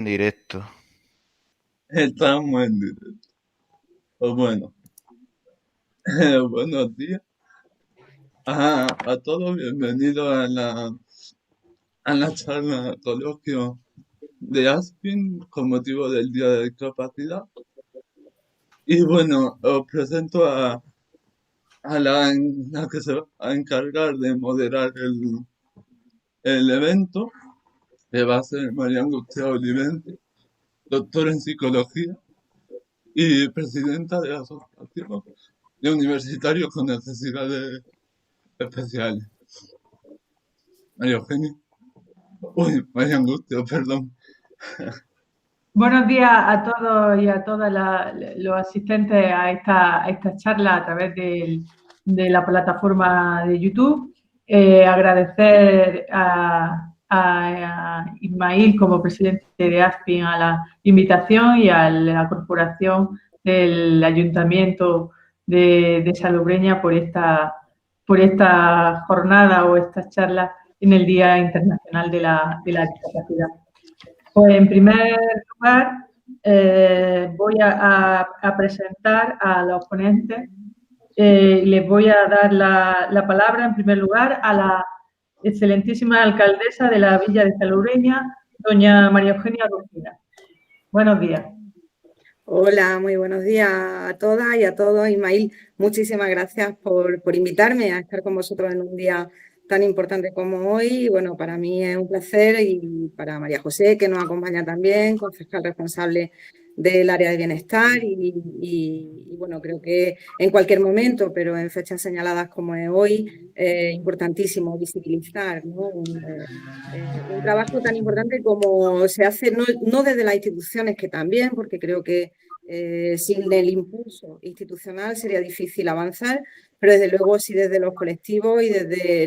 Directo. Estamos en directo. Pues bueno, buenos días a todos. Bienvenidos a la charla coloquio de Aspin con motivo del Día de Discapacidad. Y bueno, os presento a la que se va a encargar de moderar el evento, que va a ser María Angustia Olivencia, doctora en psicología y presidenta de la Asociación de Universitarios con Necesidades Especiales. María Eugenia. Uy, María Angustia, perdón. Buenos días a todos y a todas los asistentes a esta charla a través de la plataforma de YouTube. Agradecer a Ismail como presidente de ASPIN a la invitación y a la corporación del Ayuntamiento de Salobreña por esta jornada o esta charla en el Día Internacional de la Discapacidad. Pues en primer lugar voy a presentar a los ponentes. Les voy a dar la palabra en primer lugar a la excelentísima alcaldesa de la Villa de Salobreña, doña María Eugenia Rufina. Buenos días. Hola, muy buenos días a todas y a todos. Ismail, muchísimas gracias por invitarme a estar con vosotros en un día tan importante como hoy. Bueno, para mí es un placer y para María José, que nos acompaña también, concejal responsable del área de bienestar y bueno, creo que en cualquier momento, pero en fechas señaladas como es hoy, importantísimo visibilizar, ¿no? Un trabajo tan importante como se hace, no desde las instituciones, que también, porque creo que sin el impulso institucional sería difícil avanzar, pero desde luego sí desde los colectivos y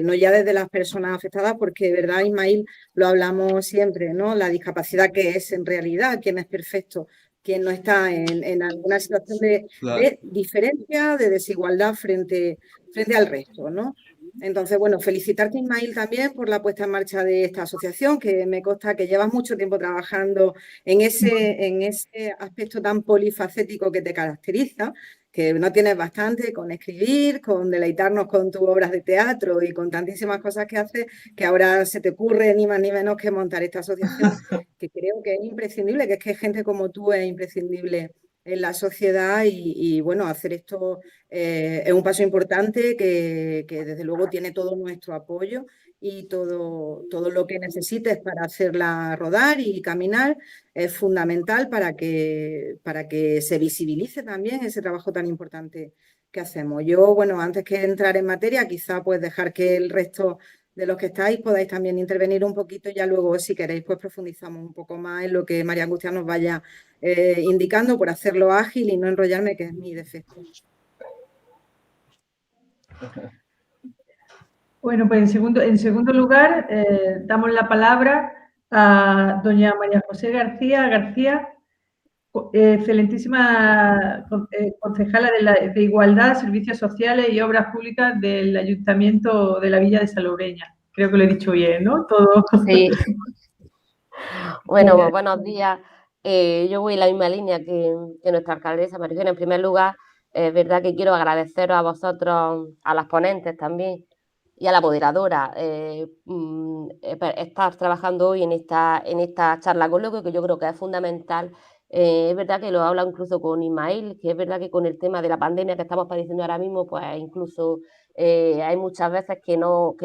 no ya desde las personas afectadas, porque de verdad, Ismail, lo hablamos siempre, ¿no? La discapacidad que es en realidad, quién es perfecto, quién no está en alguna situación Claro. de diferencia, de desigualdad frente al resto, ¿no? Entonces, bueno, felicitarte, Ismail, también por la puesta en marcha de esta asociación, que me consta que llevas mucho tiempo trabajando en ese aspecto tan polifacético que te caracteriza, que no tienes bastante con escribir, con deleitarnos con tus obras de teatro y con tantísimas cosas que haces, que ahora se te ocurre ni más ni menos que montar esta asociación, que creo que es imprescindible, que es que gente como tú es imprescindible en la sociedad y bueno, hacer esto es un paso importante que desde luego tiene todo nuestro apoyo y todo lo que necesites para hacerla rodar y caminar es fundamental para que se visibilice también ese trabajo tan importante que hacemos. Yo, bueno, antes que entrar en materia, quizá pues dejar que el resto de los que estáis podáis también intervenir un poquito y ya luego, si queréis, pues profundizamos un poco más en lo que María Angustia nos vaya indicando, por hacerlo ágil y no enrollarme, que es mi defecto. Bueno, pues en segundo lugar, damos la palabra a doña María José García, excelentísima concejala de Igualdad, Servicios Sociales y Obras Públicas del Ayuntamiento de la Villa de Salobreña. Creo que lo he dicho bien, ¿no? Todo. Sí. Bueno, pues buenos días. Yo voy en la misma línea que nuestra alcaldesa María Eugenia. En primer lugar, es verdad que quiero agradeceros a vosotros, a las ponentes también y a la moderadora, estar trabajando hoy en esta charla coloquio, que yo creo que es fundamental. Es verdad que lo habla incluso con Ismail, que es verdad que con el tema de la pandemia que estamos padeciendo ahora mismo, pues incluso hay muchas veces que no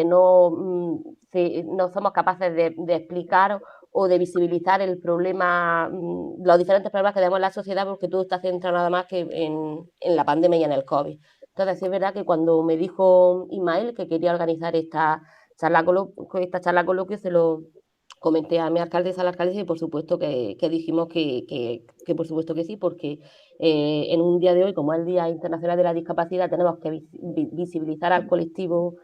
somos capaces de explicar o de visibilizar el problema, los diferentes problemas que tenemos en la sociedad, porque todo está centrado nada más que en la pandemia y en el COVID. Entonces, sí es verdad que cuando me dijo Ismael que quería organizar esta charla coloquio, se lo comenté a mi alcaldesa, a la alcaldesa, y por supuesto que dijimos que por supuesto que sí, porque en un día de hoy, como es el Día Internacional de la Discapacidad, tenemos que visibilizar al colectivo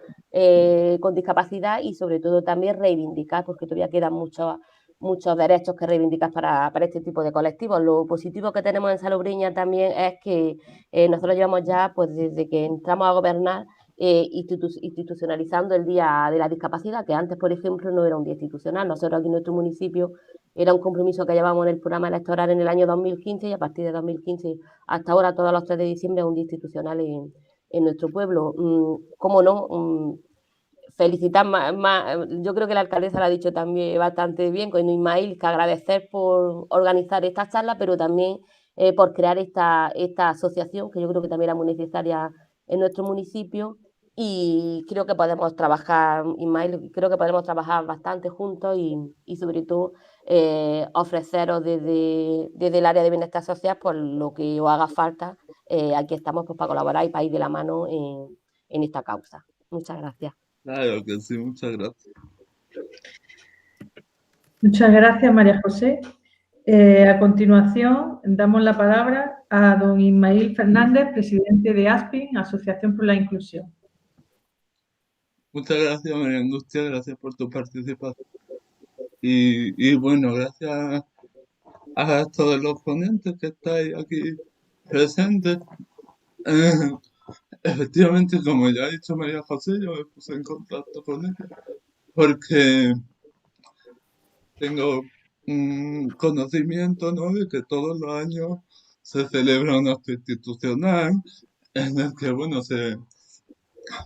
con discapacidad y sobre todo también reivindicar, porque todavía quedan muchos derechos que reivindicar para este tipo de colectivos. Lo positivo que tenemos en Salobreña también es que nosotros llevamos ya, pues desde que entramos a gobernar, institucionalizando el Día de la Discapacidad, que antes, por ejemplo, no era un día institucional. Nosotros aquí en nuestro municipio era un compromiso que llevamos en el programa electoral en el año 2015 y a partir de 2015 hasta ahora, todos los 3 de diciembre, es un día institucional en nuestro pueblo. ¿Cómo no? Felicitar yo creo que la alcaldesa lo ha dicho también bastante bien con Ismail, que agradecer por organizar esta charla, pero también por crear esta asociación, que yo creo que también era muy necesaria en nuestro municipio, y creo que podemos trabajar, Ismail, creo que podemos trabajar bastante juntos y sobre todo ofreceros desde el área de bienestar social por lo que os haga falta. Aquí estamos pues, para colaborar y para ir de la mano en esta causa. Muchas gracias. Claro que sí, muchas gracias. Muchas gracias, María José. A continuación, damos la palabra a don Ismail Fernández, presidente de ASPIN, Asociación por la Inclusión. Muchas gracias, María Angustia, gracias por tu participación. Y bueno, gracias a todos los ponentes que estáis aquí presentes. Efectivamente, como ya ha dicho María José, yo me puse en contacto con ella porque tengo conocimiento, ¿no?, de que todos los años se celebra un acto institucional en el que, bueno, se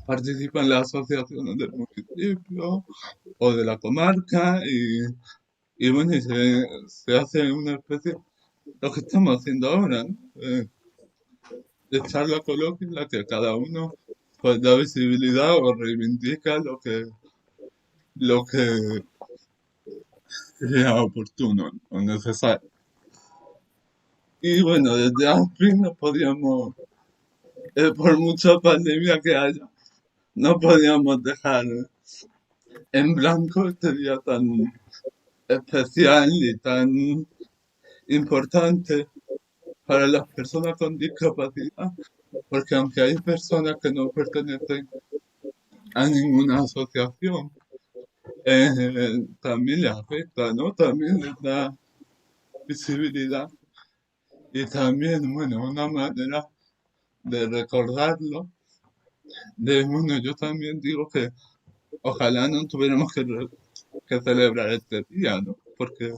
participan las asociaciones del municipio o de la comarca y bueno, y se hace una especie, lo que estamos haciendo ahora, ¿no? De charla coloquia en la que cada uno pues da visibilidad o reivindica lo que sea oportuno o necesario. Y bueno, desde ASPRI no podíamos, por mucha pandemia que haya, no podíamos dejar en blanco este día tan especial y tan importante para las personas con discapacidad, porque aunque hay personas que no pertenecen a ninguna asociación, también les afecta, ¿no? También les da visibilidad y también, bueno, una manera de recordarlo, bueno, yo también digo que ojalá no tuviéramos que celebrar este día, ¿no? Porque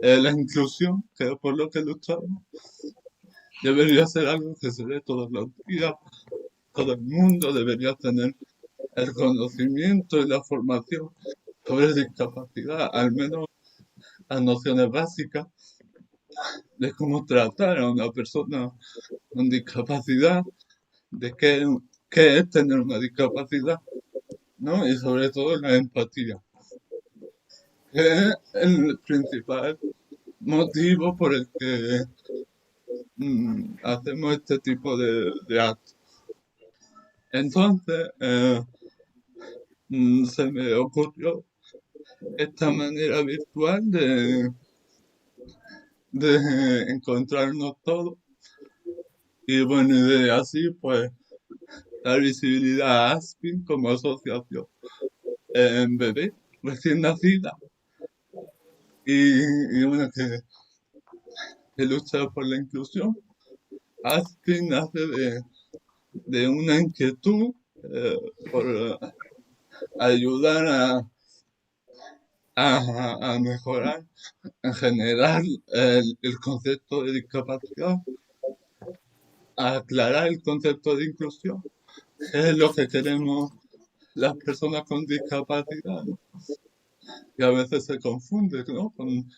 la inclusión, que es por lo que luchamos, debería ser algo que se dé todos los días. Todo el mundo debería tener el conocimiento y la formación sobre discapacidad, al menos las nociones básicas de cómo tratar a una persona con discapacidad, de qué es tener una discapacidad, ¿no? Y sobre todo la empatía, que es el principal motivo por el que hacemos este tipo de actos. Entonces, se me ocurrió esta manera virtual de encontrarnos todos y bueno, y de así pues dar visibilidad a ASPIN como asociación en bebé recién nacida y bueno, que lucha por la inclusión. ASPIN nace de una inquietud por ayudar a mejorar en general el concepto de discapacidad, a aclarar el concepto de inclusión, que es lo que queremos las personas con discapacidad, ¿no? Y a veces se confunde, ¿no?, con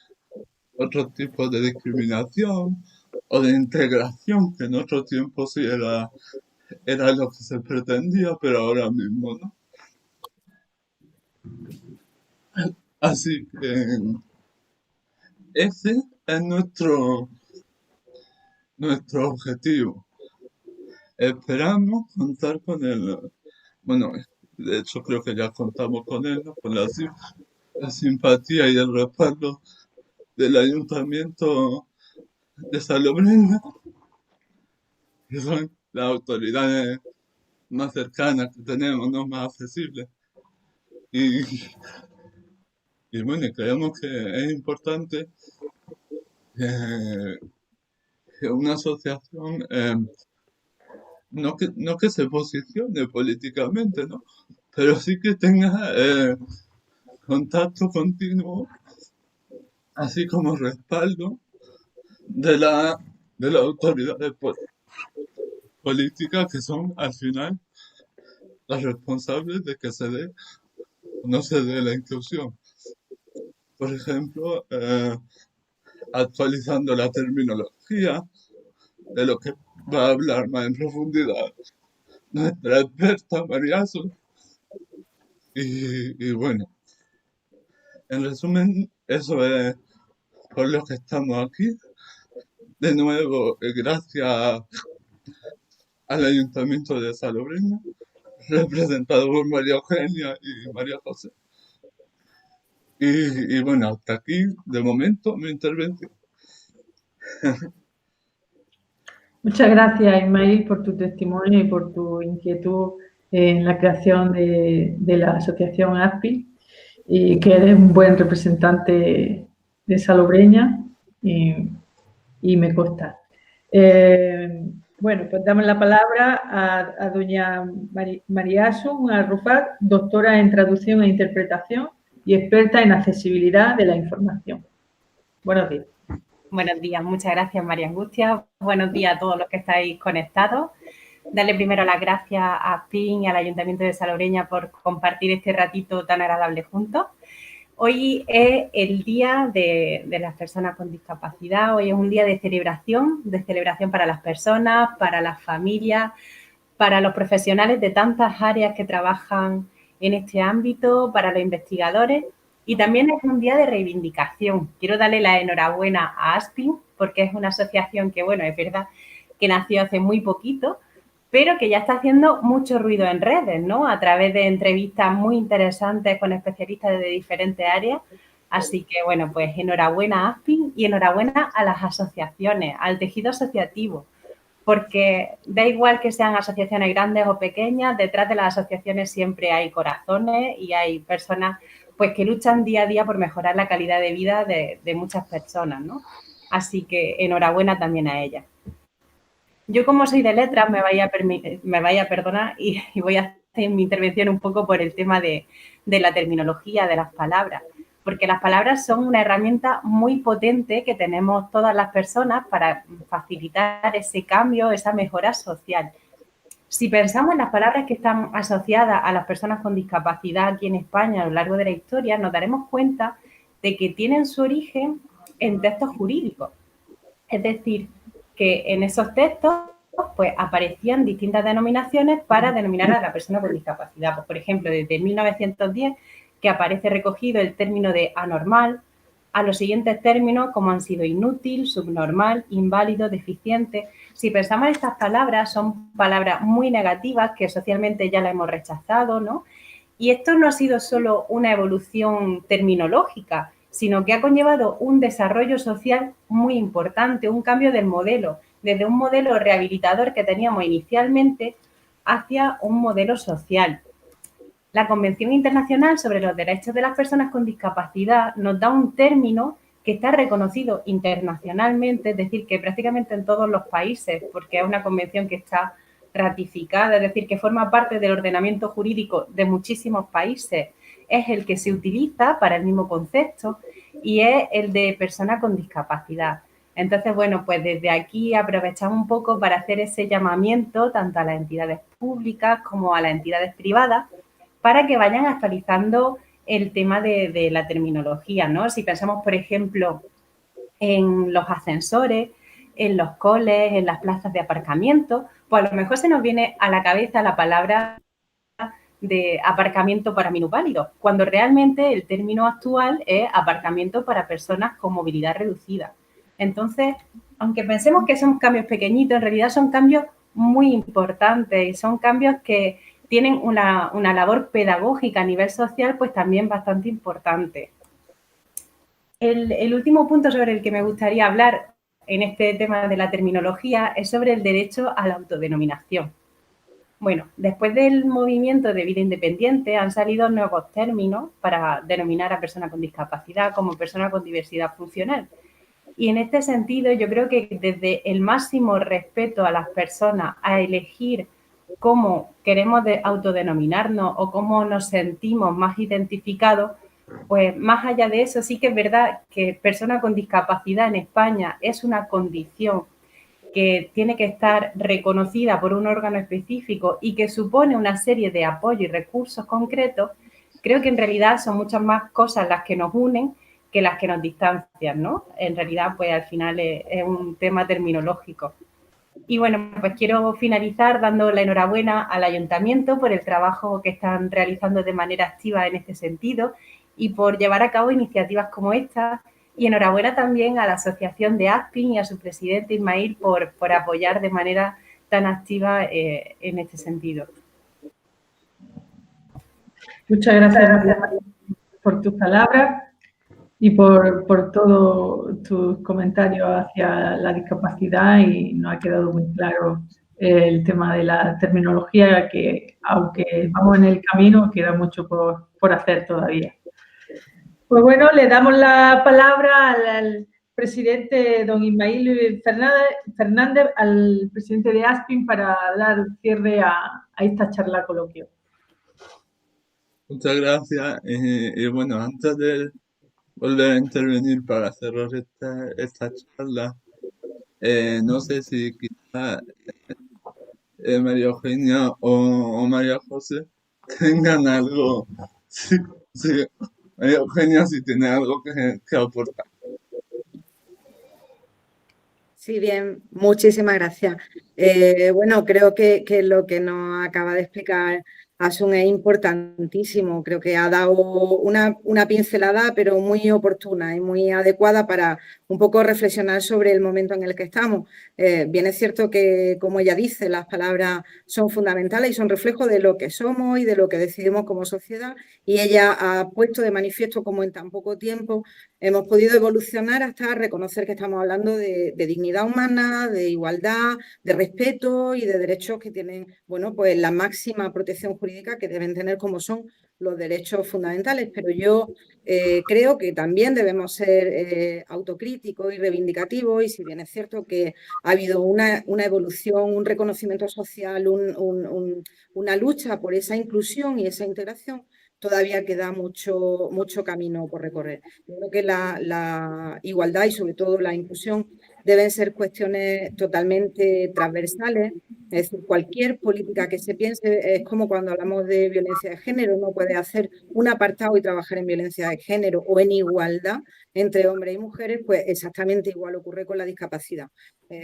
otros tipos de discriminación o de integración, que en otro tiempo sí era lo que se pretendía, pero ahora mismo no. Así que ese es nuestro objetivo. Esperamos contar con bueno, de hecho creo que ya contamos con él, ¿no?, con la simpatía y el respaldo del Ayuntamiento de Salobreña, que son las autoridades más cercanas que tenemos, ¿no?, más accesibles. Y, y bueno, creemos que es importante que una asociación no que se posicione políticamente, ¿no? Pero sí que tenga contacto continuo, así como respaldo de de las autoridades políticas que son al final las responsables de que se dé o no se dé la inclusión. Por ejemplo, actualizando la terminología de lo que va a hablar más en profundidad nuestra experta Mariaso. Y bueno, en resumen, eso es por lo que estamos aquí. De nuevo, gracias al Ayuntamiento de Salobreña, representado por María Eugenia y María José. Y bueno, hasta aquí, de momento, mi intervención. Muchas gracias, Ismael, por tu testimonio y por tu inquietud en la creación de la asociación ASPI, y que eres un buen representante de Salobreña y me consta. Bueno, pues damos la palabra a doña Mariasu Arrufat, doctora en traducción e interpretación y experta en accesibilidad de la información. Buenos días. Buenos días, muchas gracias María Angustia. Buenos días a todos los que estáis conectados. Darle primero las gracias a PIN y al Ayuntamiento de Salobreña por compartir este ratito tan agradable juntos. Hoy es el Día de las Personas con Discapacidad. Hoy es un día de celebración para las personas, para las familias, para los profesionales de tantas áreas que trabajan en este ámbito, para los investigadores. Y también es un día de reivindicación. Quiero darle la enhorabuena a ASPIN, porque es una asociación que, bueno, es verdad que nació hace muy poquito, pero que ya está haciendo mucho ruido en redes, ¿no? A través de entrevistas muy interesantes con especialistas de diferentes áreas. Así que, bueno, pues enhorabuena a ASPIN y enhorabuena a las asociaciones, al tejido asociativo, porque da igual que sean asociaciones grandes o pequeñas, detrás de las asociaciones siempre hay corazones y hay personas pues que luchan día a día por mejorar la calidad de vida de muchas personas, ¿no? Así que enhorabuena también a ellas. Yo, como soy de letras, me vaya a perdonar y voy a hacer mi intervención un poco por el tema de la terminología, de las palabras, porque las palabras son una herramienta muy potente que tenemos todas las personas para facilitar ese cambio, esa mejora social. Si pensamos en las palabras que están asociadas a las personas con discapacidad aquí en España a lo largo de la historia, nos daremos cuenta de que tienen su origen en textos jurídicos. Es decir, que en esos textos pues aparecían distintas denominaciones para denominar a la persona con discapacidad. Pues, por ejemplo, desde 1910, que aparece recogido el término de anormal, a los siguientes términos como han sido inútil, subnormal, inválido, deficiente. Si pensamos en estas palabras, son palabras muy negativas que socialmente ya las hemos rechazado, ¿no? Y esto no ha sido solo una evolución terminológica, sino que ha conllevado un desarrollo social muy importante, un cambio del modelo, desde un modelo rehabilitador que teníamos inicialmente hacia un modelo social. La Convención Internacional sobre los Derechos de las Personas con Discapacidad nos da un término que está reconocido internacionalmente, es decir, que prácticamente en todos los países, porque es una convención que está ratificada, es decir, que forma parte del ordenamiento jurídico de muchísimos países, es el que se utiliza para el mismo concepto y es el de persona con discapacidad. Entonces, bueno, pues desde aquí aprovechamos un poco para hacer ese llamamiento tanto a las entidades públicas como a las entidades privadas para que vayan actualizando el tema de la terminología, ¿no? Si pensamos, por ejemplo, en los ascensores, en los coles, en las plazas de aparcamiento, pues a lo mejor se nos viene a la cabeza la palabra de aparcamiento para minusválidos, cuando realmente el término actual es aparcamiento para personas con movilidad reducida. Entonces, aunque pensemos que son cambios pequeñitos, en realidad son cambios muy importantes y son cambios que tienen una labor pedagógica a nivel social pues también bastante importante. El último punto sobre el que me gustaría hablar en este tema de la terminología es sobre el derecho a la autodenominación. Bueno, después del movimiento de vida independiente han salido nuevos términos para denominar a personas con discapacidad como persona con diversidad funcional. Y en este sentido, yo creo que desde el máximo respeto a las personas a elegir cómo queremos autodenominarnos o cómo nos sentimos más identificados, pues más allá de eso, sí que es verdad que persona con discapacidad en España es una condición que tiene que estar reconocida por un órgano específico y que supone una serie de apoyos y recursos concretos. Creo que en realidad son muchas más cosas las que nos unen que las que nos distancian, ¿no? En realidad, pues al final es un tema terminológico. Y bueno, pues quiero finalizar dando la enhorabuena al Ayuntamiento por el trabajo que están realizando de manera activa en este sentido y por llevar a cabo iniciativas como esta. Y enhorabuena también a la Asociación de Aspin y a su presidente Ismail por apoyar de manera tan activa en este sentido. Muchas gracias, María, por tus palabras y por todos tus comentarios hacia la discapacidad, y nos ha quedado muy claro el tema de la terminología, que aunque vamos en el camino, queda mucho por hacer todavía. Pues bueno, le damos la palabra al presidente don Ismail Fernández, al presidente de Aspin, para dar cierre a esta charla coloquio. Muchas gracias. Y bueno, antes de volver a intervenir para cerrar esta charla, no sé si quizá María Eugenia o María José tengan algo. Sí, sí. María Eugenia, si tiene algo que aportar. Sí, bien, muchísimas gracias. Bueno, creo que lo que nos acaba de explicar Asun es importantísimo. Creo que ha dado una pincelada, pero muy oportuna y muy adecuada para un poco reflexionar sobre el momento en el que estamos. Bien es cierto que, como ella dice, las palabras son fundamentales y son reflejo de lo que somos y de lo que decidimos como sociedad, y ella ha puesto de manifiesto cómo en tan poco tiempo hemos podido evolucionar hasta reconocer que estamos hablando de dignidad humana, de igualdad, de respeto y de derechos que tienen, bueno, pues la máxima protección jurídica que deben tener, como son los derechos fundamentales. Pero yo creo que también debemos ser autocríticos y reivindicativos, y si bien es cierto que ha habido una evolución, un reconocimiento social, una lucha por esa inclusión y esa integración, todavía queda mucho camino por recorrer. Yo creo que la igualdad y sobre todo la inclusión deben ser cuestiones totalmente transversales. Es decir, cualquier política que se piense, es como cuando hablamos de violencia de género, uno puede hacer un apartado y trabajar en violencia de género o en igualdad entre hombres y mujeres, pues exactamente igual ocurre con la discapacidad.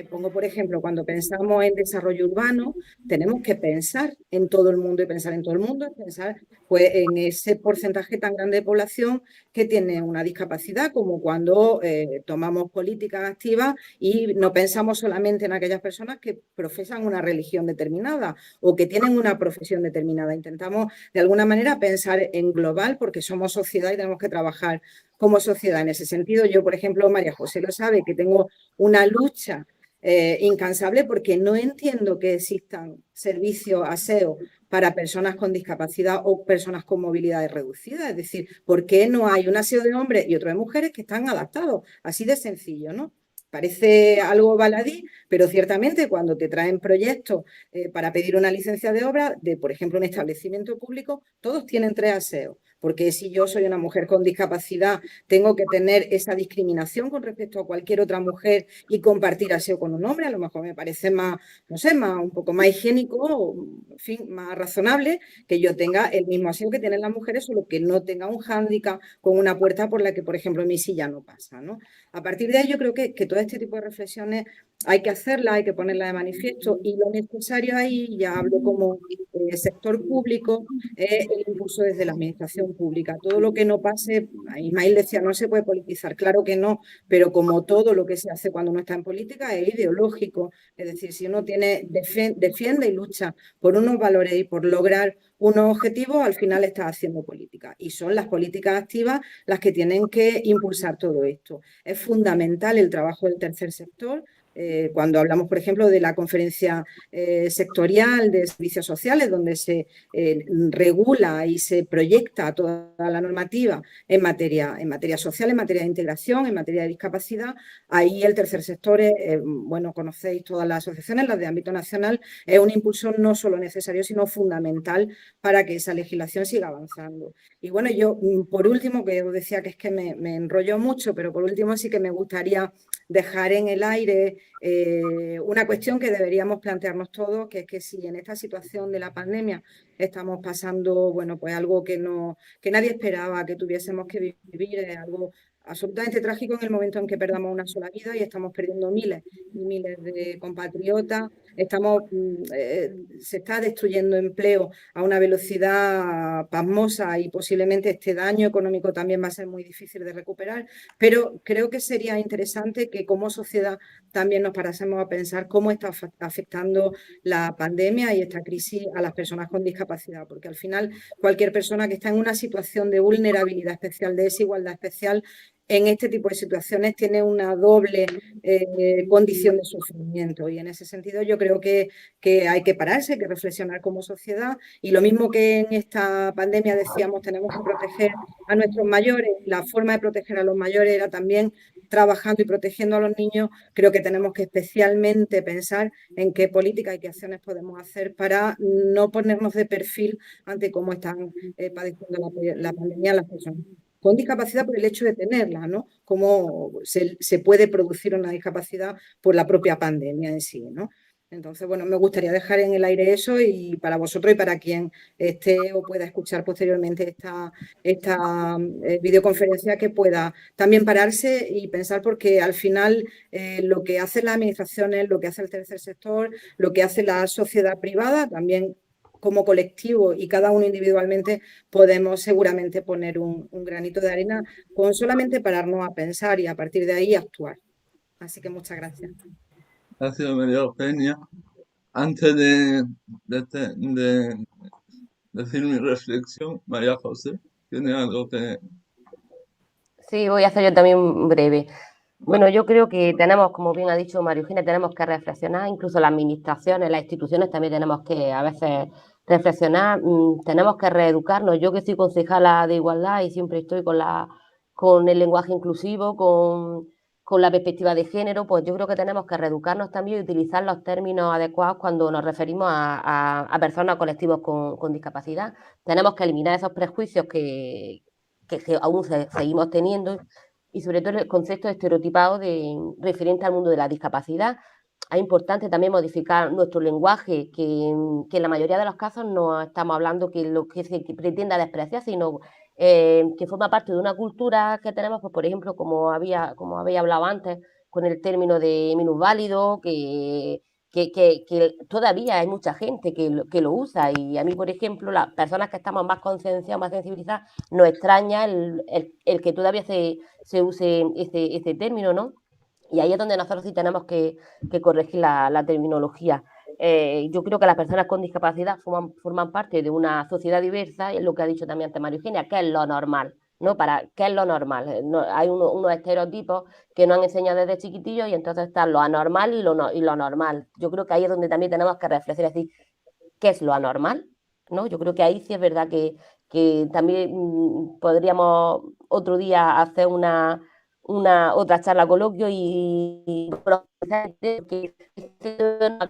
Pongo, por ejemplo, cuando pensamos en desarrollo urbano, tenemos que pensar en todo el mundo, y pensar en todo el mundo es pensar pues, en ese porcentaje tan grande de población que tiene una discapacidad, como cuando tomamos políticas activas y no pensamos solamente en aquellas personas que profesan una religión determinada o que tienen una profesión determinada. Intentamos de alguna manera pensar en global, porque somos sociedad y tenemos que trabajar como sociedad. En ese sentido, yo, por ejemplo, María José lo sabe, que tengo una lucha incansable porque no entiendo que existan servicios aseo para personas con discapacidad o personas con movilidades reducidas. Es decir, ¿por qué no hay un aseo de hombres y otro de mujeres que están adaptados? Así de sencillo, ¿no? Parece algo baladí, pero ciertamente cuando te traen proyectos para pedir una licencia de obra, de, por ejemplo, un establecimiento público, todos tienen 3 aseos. Porque si yo soy una mujer con discapacidad, tengo que tener esa discriminación con respecto a cualquier otra mujer y compartir aseo con un hombre. A lo mejor me parece más, no sé, un poco más higiénico, o, en fin, más razonable que yo tenga el mismo aseo que tienen las mujeres, solo que no tenga un hándicap con una puerta por la que, por ejemplo, mi silla no pasa, ¿no? A partir de ahí yo creo que todo este tipo de reflexiones hay que hacerlas, hay que ponerlas de manifiesto, y lo necesario ahí, ya hablo como sector público, es el impulso desde la administración pública. Todo lo que no pase, Ismail decía, no se puede politizar, claro que no, pero como todo lo que se hace cuando uno está en política es ideológico. Es decir, si uno defiende y lucha por unos valores y por lograr unos objetivos, al final está haciendo política. Y son las políticas activas las que tienen que impulsar todo esto. Es fundamental el trabajo del tercer sector, Cuando hablamos, por ejemplo, de la conferencia sectorial de servicios sociales, donde se regula y se proyecta toda la normativa en materia social, en materia de integración, en materia de discapacidad, ahí el tercer sector, bueno, conocéis todas las asociaciones, las de ámbito nacional, es un impulso no solo necesario, sino fundamental para que esa legislación siga avanzando. Y bueno, yo, por último, que os decía que es que me enrollo mucho, pero por último sí que me gustaría dejar en el aire una cuestión que deberíamos plantearnos todos, que es que si en esta situación de la pandemia estamos pasando, bueno, pues algo que nadie esperaba que tuviésemos que vivir, es algo absolutamente trágico en el momento en que perdamos una sola vida y estamos perdiendo miles y miles de compatriotas, se está destruyendo empleo a una velocidad pasmosa y posiblemente este daño económico también va a ser muy difícil de recuperar, pero creo que sería interesante que como sociedad también nos parásemos a pensar cómo está afectando la pandemia y esta crisis a las personas con discapacidad, porque al final cualquier persona que está en una situación de vulnerabilidad especial, de desigualdad especial, en este tipo de situaciones tiene una doble condición de sufrimiento y en ese sentido yo creo que hay que pararse, hay que reflexionar como sociedad y lo mismo que en esta pandemia decíamos tenemos que proteger a nuestros mayores, la forma de proteger a los mayores era también trabajando y protegiendo a los niños, creo que tenemos que especialmente pensar en qué políticas y qué acciones podemos hacer para no ponernos de perfil ante cómo están padeciendo la pandemia las personas con discapacidad por el hecho de tenerla, ¿no? Cómo se puede producir una discapacidad por la propia pandemia en sí, ¿no? Entonces, bueno, me gustaría dejar en el aire eso y para vosotros y para quien esté o pueda escuchar posteriormente esta videoconferencia que pueda también pararse y pensar porque al final lo que hacen las administraciones, lo que hace el tercer sector, lo que hace la sociedad privada, también como colectivo y cada uno individualmente podemos seguramente poner un granito de arena con solamente pararnos a pensar y a partir de ahí actuar. Así que muchas gracias. Gracias, María Eugenia. Antes de decir mi reflexión, María José, ¿tiene algo que...? Sí, voy a hacer yo también breve. Bueno, yo creo que tenemos, como bien ha dicho María Eugenia, tenemos que reflexionar, incluso las administraciones, las instituciones también tenemos que a veces reflexionar, tenemos que reeducarnos. Yo que soy concejala de igualdad y siempre estoy con el lenguaje inclusivo, con la perspectiva de género, pues yo creo que tenemos que reeducarnos también y utilizar los términos adecuados cuando nos referimos a personas o colectivos con discapacidad. Tenemos que eliminar esos prejuicios que aún seguimos teniendo y sobre todo el concepto estereotipado referente al mundo de la discapacidad. Es importante también modificar nuestro lenguaje, que en la mayoría de los casos no estamos hablando que lo que se pretenda despreciar, sino que forma parte de una cultura que tenemos, pues por ejemplo, como había hablado antes, con el término de minusválido, que todavía hay mucha gente que lo usa y a mí, por ejemplo, las personas que estamos más concienciadas, más sensibilizadas, nos extraña el que todavía se use este término, ¿no? Y ahí es donde nosotros sí tenemos que corregir la terminología. Yo creo que las personas con discapacidad forman parte de una sociedad diversa, y es lo que ha dicho también antes María Eugenia, que es lo normal, ¿no? ¿Qué es lo normal? No, hay unos estereotipos que nos han enseñado desde chiquitillos y entonces está lo anormal y lo normal. Yo creo que ahí es donde también tenemos que reflexionar, es decir, ¿qué es lo anormal? ¿No? Yo creo que ahí sí es verdad que también podríamos otro día hacer otra charla coloquio y profundizar que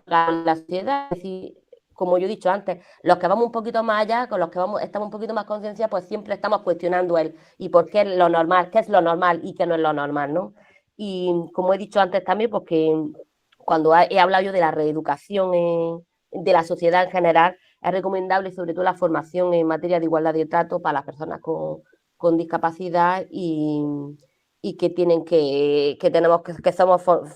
la sociedad, es decir, como yo he dicho antes, los que vamos un poquito más allá, con los que estamos un poquito más concienciados, pues siempre estamos cuestionando y por qué es lo normal, qué es lo normal y qué no es lo normal, ¿no? Y como he dicho antes también, porque cuando he hablado yo de la reeducación de la sociedad en general, es recomendable sobre todo la formación en materia de igualdad de trato para las personas con discapacidad y que tienen que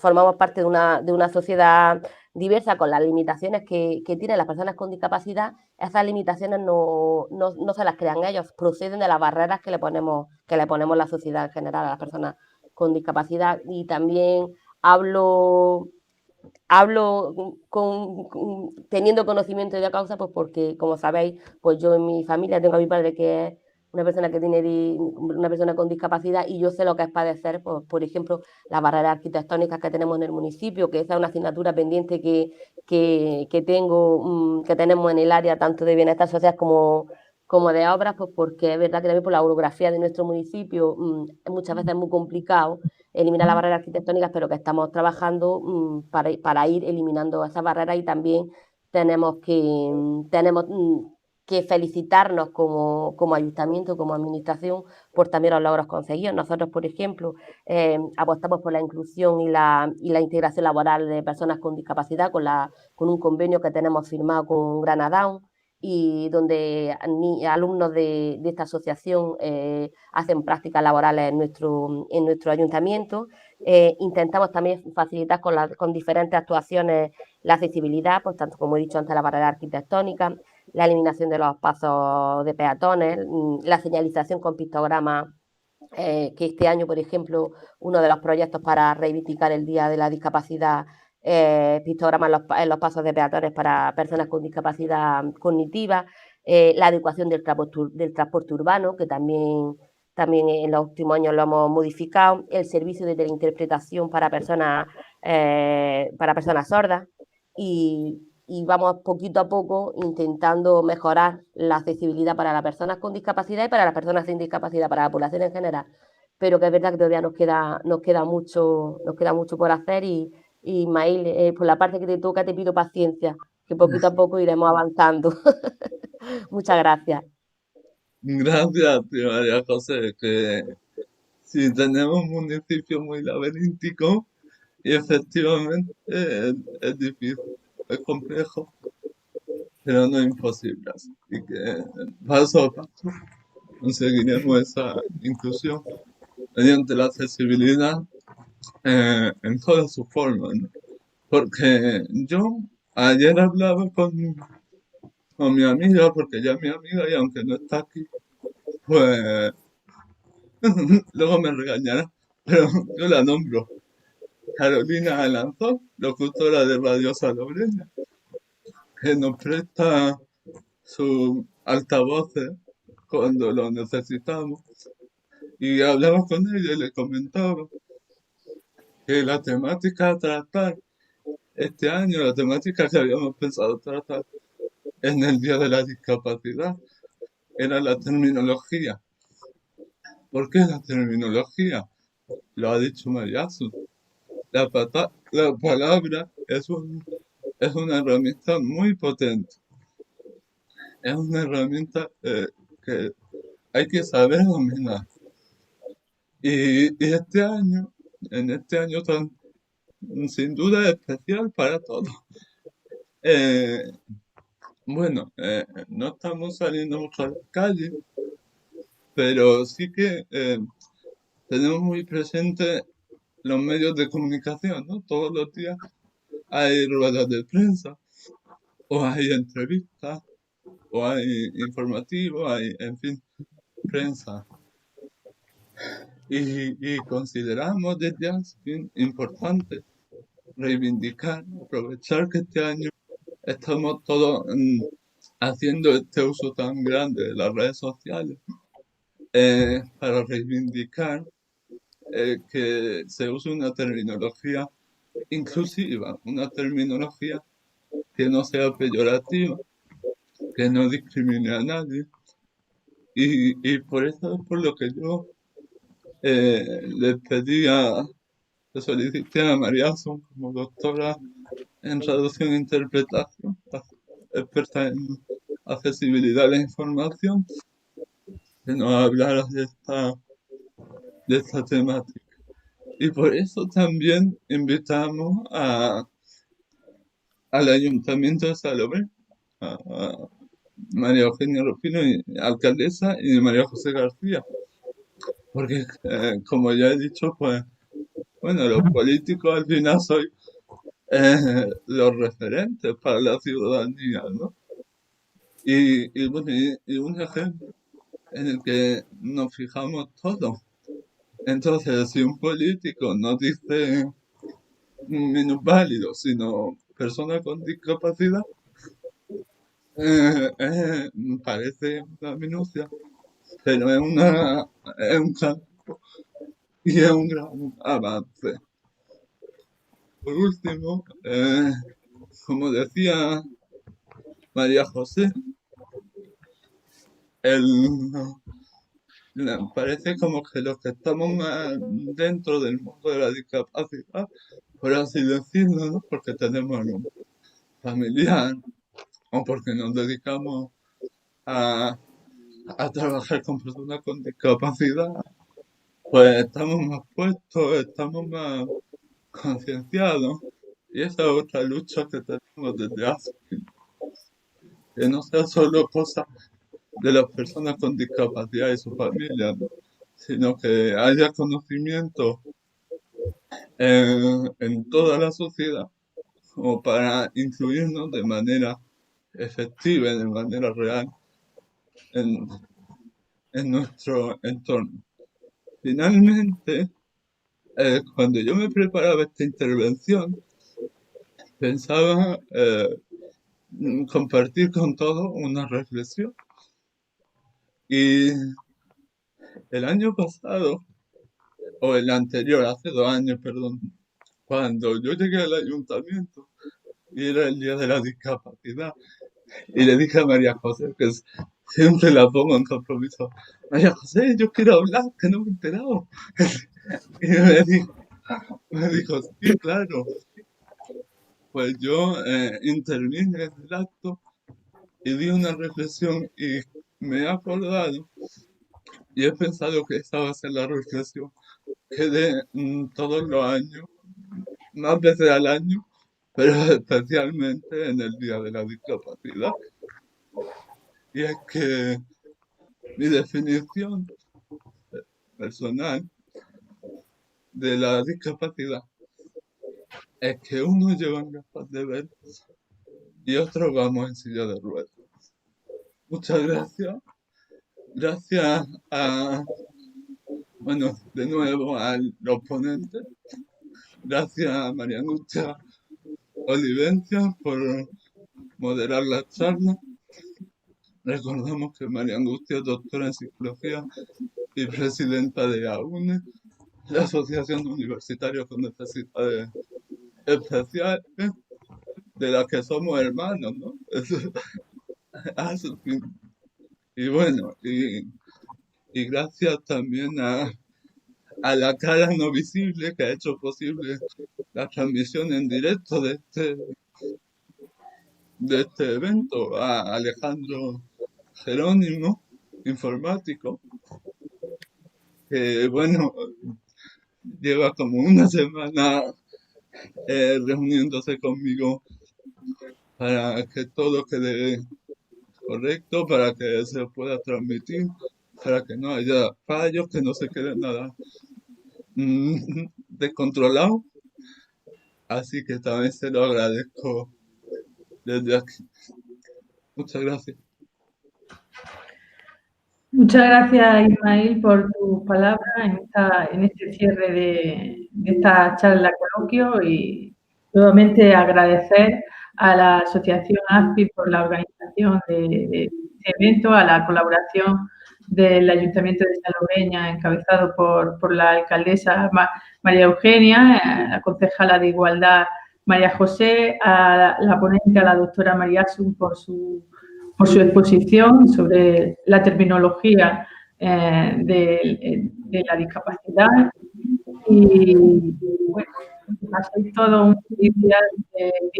formamos parte de una sociedad diversa con las limitaciones que tienen las personas con discapacidad. Esas limitaciones no se las crean ellos, proceden de las barreras que le ponemos la sociedad en general a las personas con discapacidad. Y también hablo teniendo conocimiento de la causa, pues porque, como sabéis, pues yo en mi familia tengo a mi padre que es una persona que tiene una persona con discapacidad y yo sé lo que es padecer, pues, por ejemplo, las barreras arquitectónicas que tenemos en el municipio, que esa es una asignatura pendiente que tenemos en el área tanto de bienestar social como de obras, pues porque es verdad que también por la orografía de nuestro municipio muchas veces es muy complicado eliminar las barreras arquitectónicas, pero que estamos trabajando para ir eliminando esas barreras y también tenemos que felicitarnos como ayuntamiento, como administración, por también los logros conseguidos. Nosotros, por ejemplo, apostamos por la inclusión y la integración laboral de personas con discapacidad con un convenio que tenemos firmado con Granadaun y donde alumnos de esta asociación hacen prácticas laborales en nuestro ayuntamiento. Intentamos también facilitar con diferentes actuaciones la accesibilidad, pues tanto como he dicho antes, la barrera arquitectónica, la eliminación de los pasos de peatones, la señalización con pictogramas, que este año, por ejemplo, uno de los proyectos para reivindicar el Día de la Discapacidad, pictogramas en los pasos de peatones para personas con discapacidad cognitiva, la adecuación del transporte urbano, que también en los últimos años lo hemos modificado, el servicio de teleinterpretación para personas sordas y vamos poquito a poco intentando mejorar la accesibilidad para las personas con discapacidad y para las personas sin discapacidad, para la población en general. Pero que es verdad que todavía nos queda mucho por hacer y Ismael, por la parte que te toca te pido paciencia, que poquito a poco iremos avanzando. Muchas gracias. Gracias, tía María José, que sí tenemos un municipio muy laberíntico y efectivamente es difícil, es complejo, pero no imposible. Así que paso a paso conseguiremos esa inclusión mediante la accesibilidad en todas sus formas, ¿no? Porque yo ayer hablaba con mi amiga, porque ella es mi amiga y aunque no está aquí, pues luego me regañará, pero yo la nombro. Carolina Alanzón, locutora de Radio Salobreña, que nos presta sus altavoces cuando lo necesitamos. Y hablamos con ella y le comentaba que la temática a tratar este año, la temática que habíamos pensado tratar en el Día de la Discapacidad, era la terminología. ¿Por qué la terminología? Lo ha dicho Mariazu. La palabra es una herramienta muy potente. Es una herramienta que hay que saber dominar. Y en este año tan sin duda especial para todos. Bueno, no estamos saliendo mucho a la calle, pero sí que tenemos muy presente los medios de comunicación, ¿no? Todos los días hay ruedas de prensa, o hay entrevistas, o hay informativos, en fin, prensa. Y consideramos desde hace importante reivindicar, aprovechar que este año estamos todos haciendo este uso tan grande de las redes sociales para reivindicar que se use una terminología inclusiva, una terminología que no sea peyorativa, que no discrimine a nadie. Y por eso es por lo que yo les le solicité a María Asun como doctora en traducción e interpretación, experta en accesibilidad a la información, que nos hablara de esta temática. Y por eso también invitamos al Ayuntamiento de Salobreña, a María Eugenia Rufino, alcaldesa, y María José García, porque como ya he dicho, pues bueno, los políticos al final soy los referentes para la ciudadanía, ¿no? Bueno, y un ejemplo en el que nos fijamos todos. Entonces, si un político no dice minusválido, sino persona con discapacidad, parece una minucia, pero es un campo y es un gran avance. Por último, como decía María José, parece como que los que estamos más dentro del mundo de la discapacidad, por así decirlo, ¿no? Porque tenemos un familiar o porque nos dedicamos a trabajar con personas con discapacidad, pues estamos más puestos, estamos más concienciados. Y esa es otra lucha que tenemos desde hace, que no sea solo cosa de las personas con discapacidad y sus familias, ¿no? Sino que haya conocimiento en toda la sociedad como para influirnos de manera efectiva y de manera real en, en nuestro entorno. Finalmente, cuando yo me preparaba esta intervención, pensaba compartir con todos una reflexión. Y el año pasado, o el anterior, hace 2 años, perdón, cuando yo llegué al ayuntamiento y era el día de la discapacidad, y le dije a María José, que siempre la pongo en compromiso, María José, yo quiero hablar, que no me he enterado. Y me dijo, sí, claro. Pues yo intervine en el acto y di una reflexión y me he acordado y he pensado que esta va a ser la reflexión que de todos los años, más veces al año, pero especialmente en el Día de la Discapacidad. Y es que mi definición personal de la discapacidad es que uno lleva gafas de ver y otros vamos en silla de ruedas. Muchas gracias. Gracias bueno, de nuevo a los ponentes. Gracias a María Angustia Olivencia por moderar la charla. Recordamos que María Angustia es doctora en psicología y presidenta de AUNE, la Asociación de Universitarios con Necesidades Especiales, de la que somos hermanos, ¿no? Y bueno, y gracias también a la cara no visible que ha hecho posible la transmisión en directo de este evento, a Alejandro Jerónimo, informático, que bueno, lleva como una semana reuniéndose conmigo para que todo quede correcto, para que se pueda transmitir, para que no haya fallos, que no se quede nada descontrolado. Así que también se lo agradezco desde aquí. Muchas gracias. Muchas gracias, Ismael, por tus palabras en este cierre de esta charla coloquio y nuevamente agradecer a la Asociación ASPI por la organización de este evento, a la colaboración del Ayuntamiento de Salobreña, encabezado por la alcaldesa María Eugenia, la concejala de Igualdad María José, a la ponente, a la doctora María Asun, por su exposición sobre la terminología de la discapacidad. Y bueno, ha sido todo un día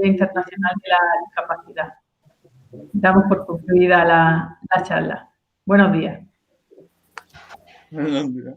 internacional de la discapacidad. Damos por concluida la charla. Buenos días. Buenos días.